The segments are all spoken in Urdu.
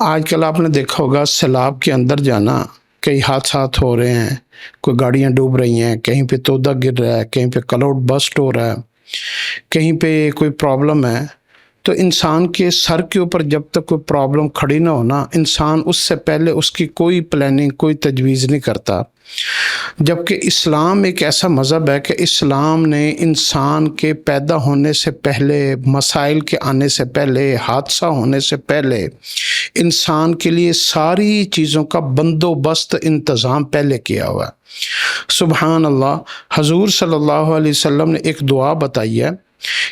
آج کل آپ نے دیکھا ہوگا سیلاب کے اندر جانا، کئی حادثات ہو رہے ہیں، کوئی گاڑیاں ڈوب رہی ہیں، کہیں پہ تودا گر رہا ہے، کہیں پہ کلاؤڈ بسٹ ہو رہا ہے، کہیں پہ کوئی پرابلم ہے۔ تو انسان کے سر کے اوپر جب تک کوئی پرابلم کھڑی نہ ہونا، انسان اس سے پہلے اس کی کوئی پلاننگ، کوئی تجویز نہیں کرتا۔ جبکہ اسلام ایک ایسا مذہب ہے کہ اسلام نے انسان کے پیدا ہونے سے پہلے، مسائل کے آنے سے پہلے، حادثہ ہونے سے پہلے انسان کے لیے ساری چیزوں کا بندوبست، انتظام پہلے کیا ہوا ہے۔ سبحان اللہ۔ حضور صلی اللہ علیہ وسلم نے ایک دعا بتائی ہے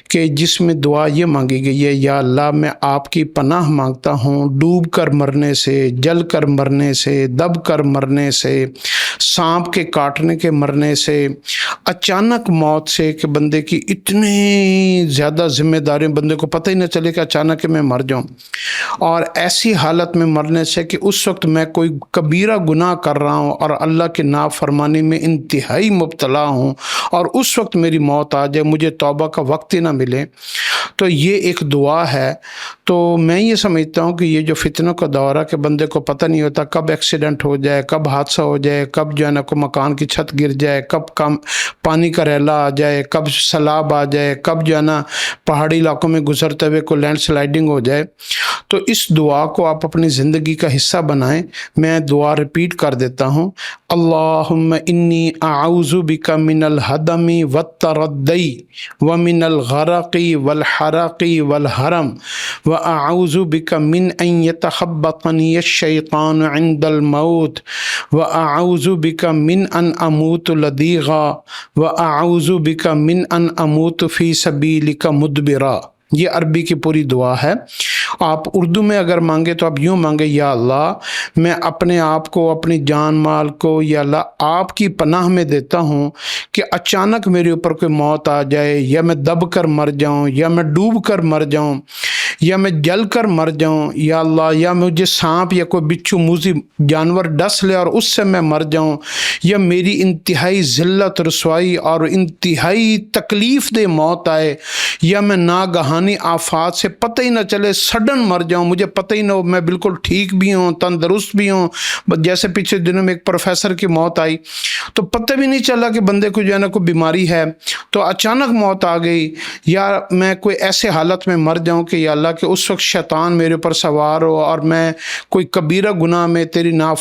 کہ جس میں دعا یہ مانگی گئی ہے، یا اللہ میں آپ کی پناہ مانگتا ہوں ڈوب کر مرنے سے، جل کر مرنے سے، دب کر مرنے سے، سانپ کے کاٹنے کے مرنے سے، اچانک موت سے، کہ بندے کی اتنی زیادہ ذمہ داریاں، بندے کو پتہ ہی نہ چلے کہ اچانک میں مر جاؤں، اور ایسی حالت میں مرنے سے کہ اس وقت میں کوئی کبیرہ گناہ کر رہا ہوں اور اللہ کی نافرمانی میں انتہائی مبتلا ہوں، اور اس وقت میری موت آ جائے، مجھے توبہ کا وقت ہی نہ ملے۔ تو یہ ایک دعا ہے۔ تو میں یہ سمجھتا ہوں کہ یہ جو فتنوں کا دور ہے کہ بندے کو پتہ نہیں ہوتا کب ایکسیڈنٹ ہو جائے، کب حادثہ ہو جائے، کب جو ہے نا کوئی مکان کی چھت گر جائے، کب پانی کا ریلا آ جائے، کب سیلاب آ جائے، کب جو ہے نا پہاڑی علاقوں میں گزرتے ہوئے کوئی لینڈ سلائڈنگ ہو جائے۔ تو اس دعا کو آپ اپنی زندگی کا حصہ بنائیں۔ میں دعا ریپیٹ کر دیتا ہوں۔ اللہم انی اعوذ بک من الہدم والتردی ومن الغرق والحرق والحرم واعوذ بک من ان یتخبطنی الشیطان عند الموت واعوذ بک من ان اموت لدیغا واعوذ بک من ان اموت فی سبیلک مدبرا۔ یہ عربی کی پوری دعا ہے۔ آپ اردو میں اگر مانگے تو آپ یوں مانگے، یا اللہ میں اپنے آپ کو، اپنی جان مال کو یا اللہ آپ کی پناہ میں دیتا ہوں کہ اچانک میرے اوپر کوئی موت آ جائے، یا میں دب کر مر جاؤں، یا میں ڈوب کر مر جاؤں، یا میں جل کر مر جاؤں، یا اللہ یا مجھے سانپ یا کوئی بچھو موذی جانور ڈس لے اور اس سے میں مر جاؤں، یا میری انتہائی ذلت، رسوائی اور انتہائی تکلیف دہ موت آئے، یا میں ناگہانی آفات سے پتہ ہی نہ چلے سڈن مر جاؤں، مجھے پتہ ہی نہ ہو، میں بالکل ٹھیک بھی ہوں، تندرست بھی ہوں۔ جیسے پچھلے دنوں میں ایک پروفیسر کی موت آئی تو پتہ بھی نہیں چلا کہ بندے کو جو ہے نا کوئی بیماری ہے، تو اچانک موت آ گئی۔ یا میں کوئی ایسے حالت میں مر جاؤں کہ یا اللہ کہ اس وقت شیطان میرے اوپر سوار ہو اور میں کوئی کبیرہ گناہ میں تیری نافرمانی